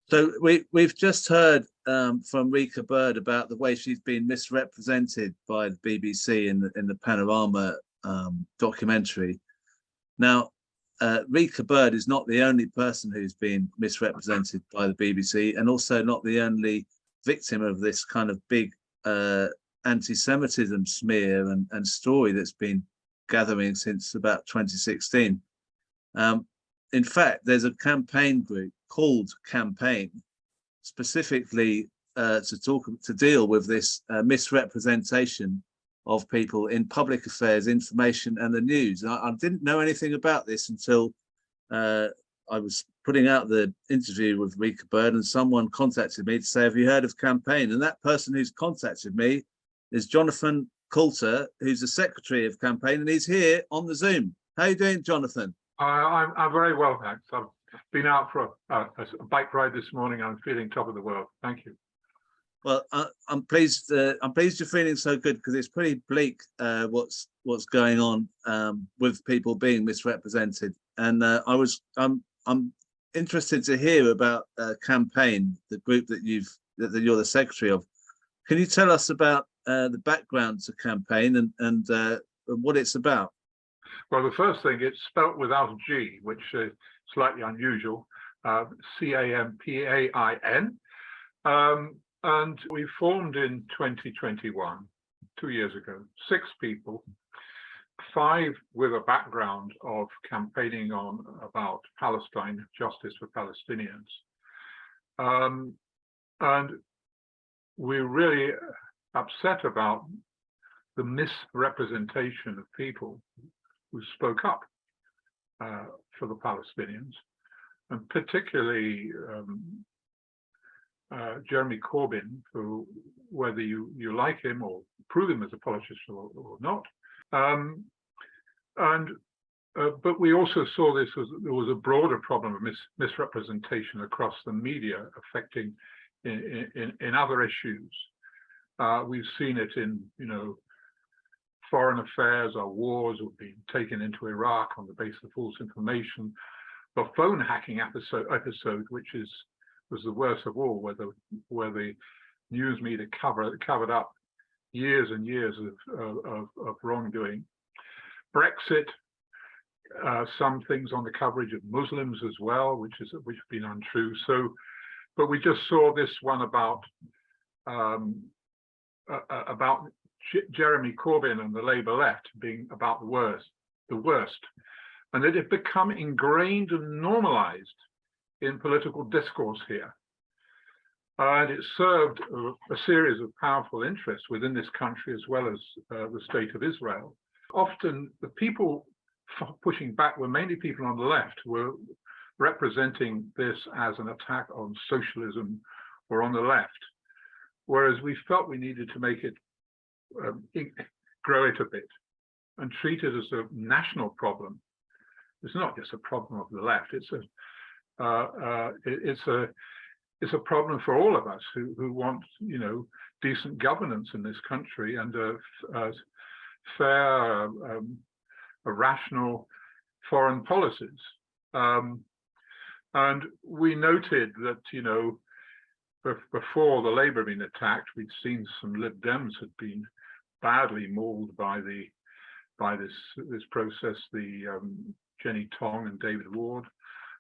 So we've just heard from Rika Bird about the way she's been misrepresented by the BBC in the Panorama documentary. Now, Rika Bird is not the only person who's been misrepresented by the BBC, and also not the only victim of this kind of big anti-Semitism smear and story that's been gathering since about 2016. In fact, there's a campaign group called CAMPAIN specifically to deal with this misrepresentation of people in public affairs, information, and the news. I didn't know anything about this until I was putting out the interview with Rika Bird, and someone contacted me to say, have you heard of CAMPAIN? And that person who's contacted me is Jonathan Coulter, who's the secretary of CAMPAIN, and he's here on the Zoom. How are you doing, Jonathan? I'm very well, thanks. I've been out for a bike ride this morning. I'm feeling top of the world. Thank you. Well, I'm pleased you're feeling so good, because it's pretty bleak what's going on with people being misrepresented. And I'm interested to hear about CAMPAIN, the group that you're the secretary of. Can you tell us about the background to CAMPAIN and what it's about? Well, the first thing, it's spelt without a G, which is slightly unusual. CAMPAIN. And we formed in 2021, 2 years ago, 6 people, 5 with a background of campaigning about Palestine, justice for Palestinians. And we're really upset about the misrepresentation of people who spoke up for the Palestinians, and particularly Jeremy Corbyn, who, whether you like him or approve him as a politician or not, but we also saw this as there was a broader problem of misrepresentation across the media, affecting in other issues. We've seen it in, foreign affairs. Our wars have been taken into Iraq on the basis of false information. The phone hacking episode, which was the worst of all, where the news media covered up years and years of wrongdoing. Brexit, some things on the coverage of Muslims as well, which have been untrue. So, but we just saw this one about Jeremy Corbyn and the Labour left being about the worst, and it had become ingrained and normalised in political discourse here. And it served a series of powerful interests within this country, as well as the state of Israel. Often the people pushing back were mainly people on the left, who were representing this as an attack on socialism or on the left, whereas we felt we needed to make it, grow it a bit and treat it as a national problem. It's not just a problem of the left, it's a problem for all of us who want, decent governance in this country, and a fair, rational foreign policies. And we noted that, before the Labour had been attacked, we'd seen some Lib Dems had been badly mauled by this process, the Jenny Tong and David Ward.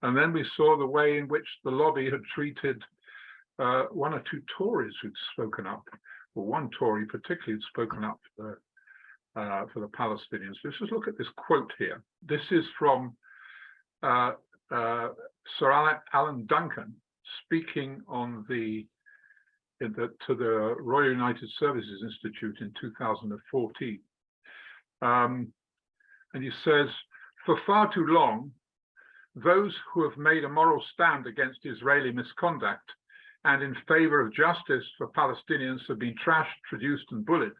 And then we saw the way in which the lobby had treated 1 or 2 Tories who'd spoken up, or one Tory particularly had spoken up for the Palestinians. Let's just look at this quote here. This is from Sir Alan Duncan speaking on to the Royal United Services Institute in 2014. And he says, "For far too long, those who have made a moral stand against Israeli misconduct and in favor of justice for Palestinians have been trashed, traduced, and bullied.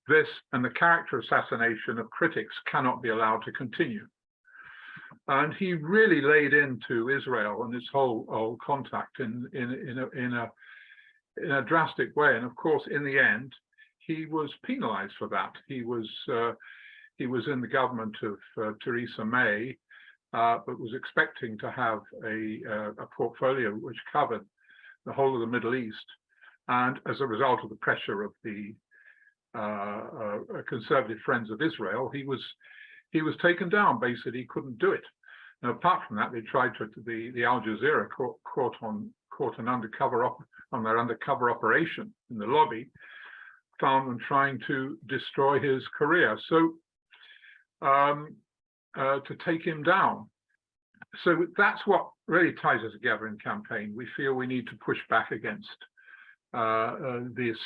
This and the character assassination of critics cannot be allowed to continue." And he really laid into Israel and its whole contact in a drastic way. And of course, in the end, he was penalized for that. He was in the government of Theresa May, but was expecting to have a portfolio which covered the whole of the Middle East. And as a result of the pressure of the conservative Friends of Israel, he was taken down. Basically, he couldn't do it. Now, apart from that, they tried to the Al Jazeera caught an undercover on their undercover operation in the lobby, found them trying to destroy his career. So to take him down. So that's what really ties us together in campaign. We feel we need to push back against this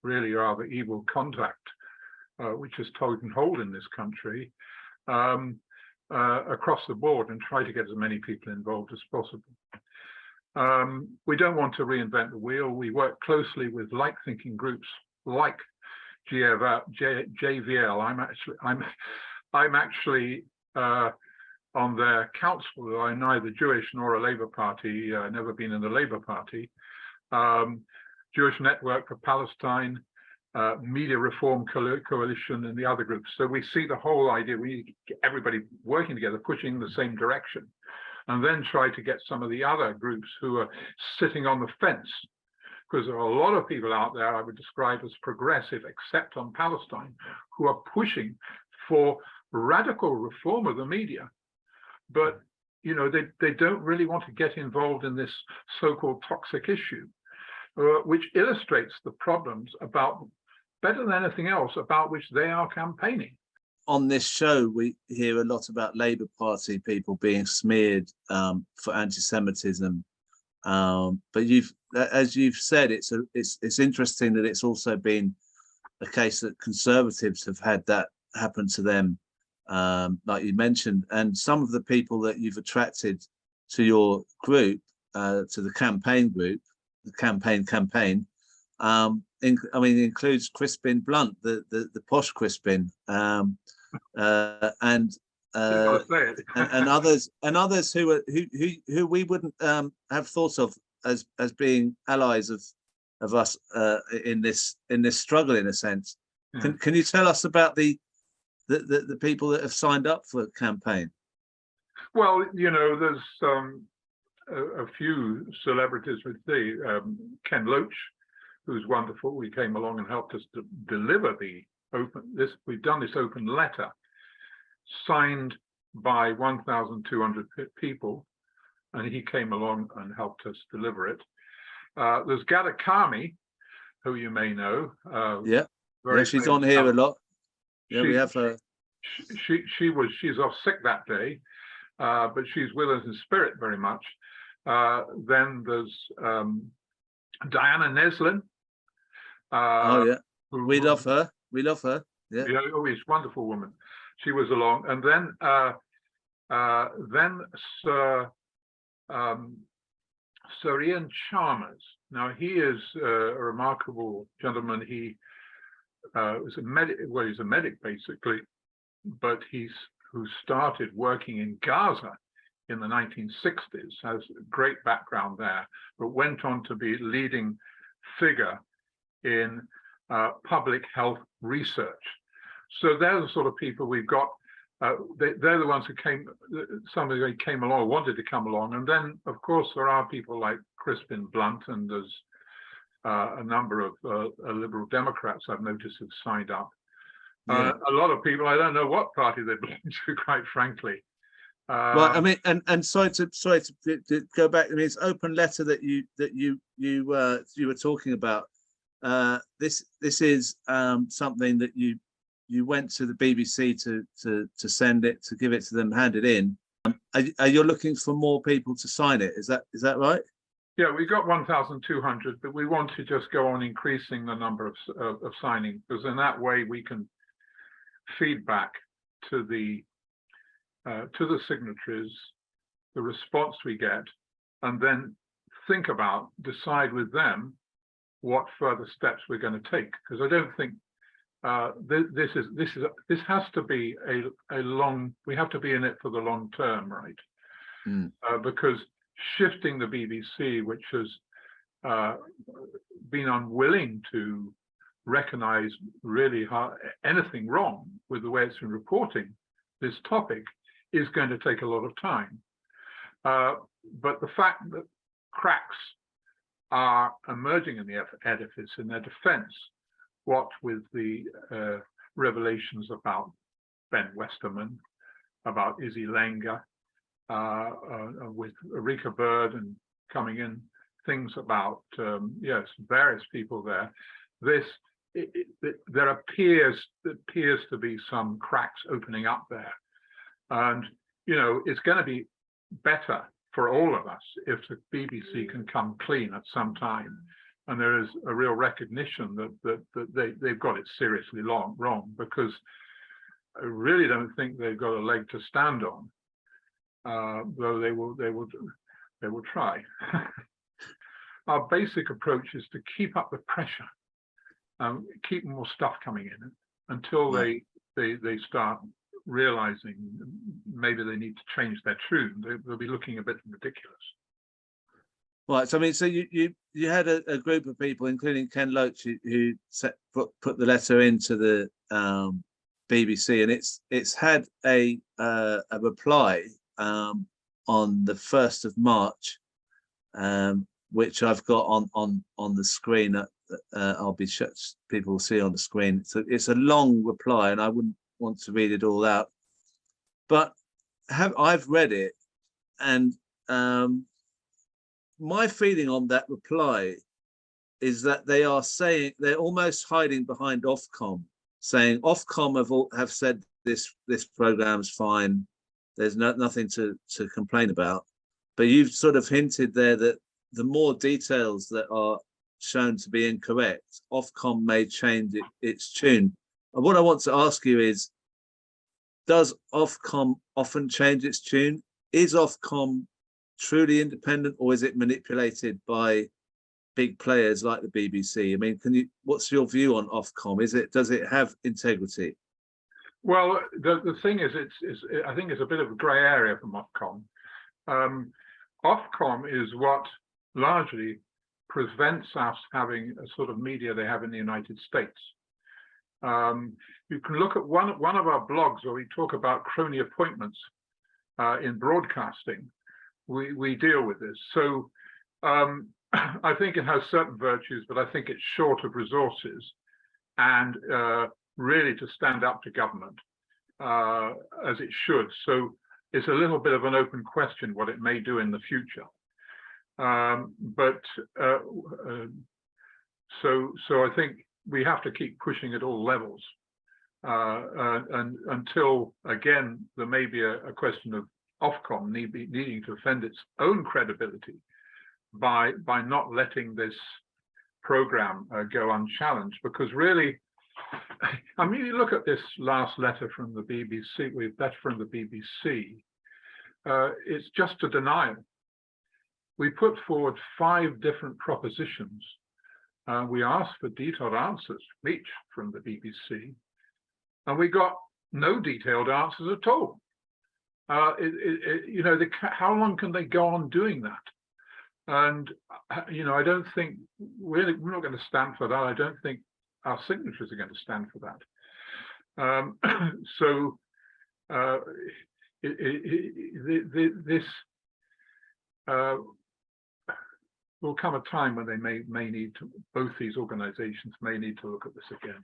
really rather evil conduct, which has taken hold in this country across the board, and try to get as many people involved as possible. We don't want to reinvent the wheel. We work closely with like-thinking groups like JVL. I'm actually on their council. I'm neither Jewish nor a Labour Party. Never been in the Labour Party. Jewish Network for Palestine, Media Reform Coalition, and the other groups. So we see the whole idea. We need to get everybody working together, pushing in the same direction, and then try to get some of the other groups who are sitting on the fence, because there are a lot of people out there I would describe as progressive, except on Palestine, who are pushing for radical reform of the media. But you know, they don't really want to get involved in this so-called toxic issue, which illustrates the problems about, better than anything else, about which they are campaigning. On this show, we hear a lot about Labour Party people being smeared for anti-Semitism, but as you've said, it's interesting that it's also been a case that Conservatives have had that happen to them, like you mentioned, and some of the people that you've attracted to your group, to the campaign group, the campaign. Includes Crispin Blunt, the posh Crispin, and others who we wouldn't have thought of as being allies of us in this struggle, in a sense. Yeah. Can you tell us about the people that have signed up for the campaign? Well, you know, there's a few celebrities with Ken Loach, who's wonderful. He came along and helped us to deliver we've done this open letter signed by 1,200 people, and he came along and helped us deliver it. There's Gada Kami, who you may know. She's on here a lot. Yeah, we have her. She's off sick that day, but she's with us in spirit very much. Then there's Diana Neslin. We love her. Yeah. Oh, she's a wonderful woman. She was along, and then Sir Ian Chalmers. Now he is a remarkable gentleman. He was a medic. Well, he's a medic basically, but who started working in Gaza in the 1960s, has a great background there, but went on to be leading figure in public health research. So they're the sort of people we've got. They're the ones who somebody came along, wanted to come along. And then, of course, there are people like Crispin Blunt, and there's a number of Liberal Democrats I've noticed have signed up. A lot of people, I don't know what party they belong to, quite frankly. Well, I mean, and sorry to go back. I mean, it's open letter that you were talking about. This is something that you went to the BBC to send it, to give it to them, hand it in. Are you looking for more people to sign it? Is that right? Yeah, we got 1,200, but we want to just go on increasing the number of signing, because in that way we can feed back to the signatories the response we get, and then decide with them what further steps we're going to take. Because I don't think this has to be a long. We have to be in it for the long term, right? Because shifting the BBC, which has been unwilling to recognize really anything wrong with the way it's been reporting this topic, is going to take a lot of time. But the fact that cracks are emerging in the edifice in their defense, what with the revelations about Ben Westerman, about Izzy Langer, with Erika Bird and coming in, things about, yes, various people there. There appears to be some cracks opening up there. And, you know, it's going to be better for all of us if the BBC can come clean at some time. And there is a real recognition that they've got it seriously wrong, because I really don't think they've got a leg to stand on, though they will try. Our basic approach is to keep up the pressure, keep more stuff coming in until they start realizing maybe they need to change their tune. They'll be looking a bit ridiculous. Right. So I mean, so you had a group of people, including Ken Loach, who put the letter into the BBC, and it's had a reply on the 1st of March, which I've got on the screen. I'll be sure people will see on the screen. So it's a long reply, and I wouldn't want to read it all out, but I've read it, and my feeling on that reply is that they are saying, they're almost hiding behind Ofcom, saying Ofcom have said this program's fine, there's nothing to complain about, but you've sort of hinted there that the more details that are shown to be incorrect, Ofcom may change its tune. And what I want to ask you is, does Ofcom often change its tune? Is Ofcom truly independent, or is it manipulated by big players like the BBC? I mean, what's your view on Ofcom? Does it have integrity? Well, the thing is, I think it's a bit of a grey area from Ofcom. Ofcom is what largely prevents us having a sort of media they have in the United States. You can look at one of our blogs where we talk about crony appointments in broadcasting. We deal with this. So I think it has certain virtues, but I think it's short of resources and really to stand up to government as it should. So it's a little bit of an open question what it may do in the future. So I think we have to keep pushing at all levels, and until again there may be a question of Ofcom needing to defend its own credibility by not letting this program go unchallenged. Because really, I mean, you look at this last letter from the BBC. It's just a denial. We put forward 5 different propositions. We asked for detailed answers from each from the BBC, and we got no detailed answers at all. You know, how long can they go on doing that? And you know, I don't think we're not going to stand for that. I don't think our signatories are going to stand for that. This will come a time when they may need to, both these organizations may need to look at this again.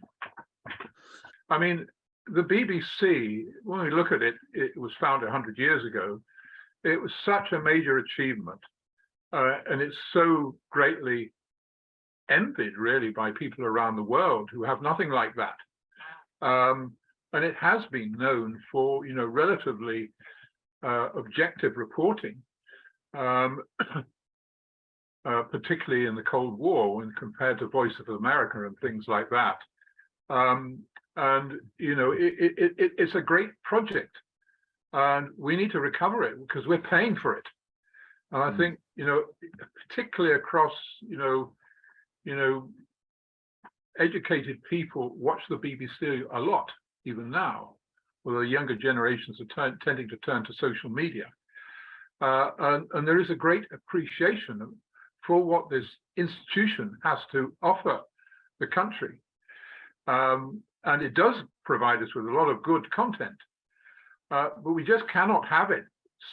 I mean, the BBC, when we look at it, it was founded 100 years ago. It was such a major achievement, and it's so greatly envied, really, by people around the world who have nothing like that. And it has been known for, you know, relatively objective reporting. Particularly in the Cold War, when compared to Voice of America and things like that. And you know, it's a great project, and we need to recover it because we're paying for it. And I think, you know, particularly across, you know, educated people watch the BBC a lot, even now, although younger generations are tending to turn to social media. And there is a great appreciation for what this institution has to offer the country. And it does provide us with a lot of good content, but we just cannot have it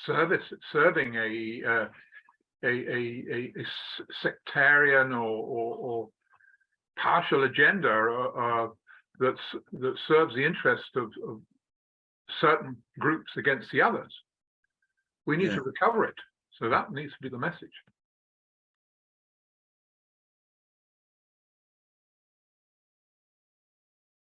serving a sectarian or partial agenda that serves the interest of certain groups against the others. We need to recover it. So that needs to be the message.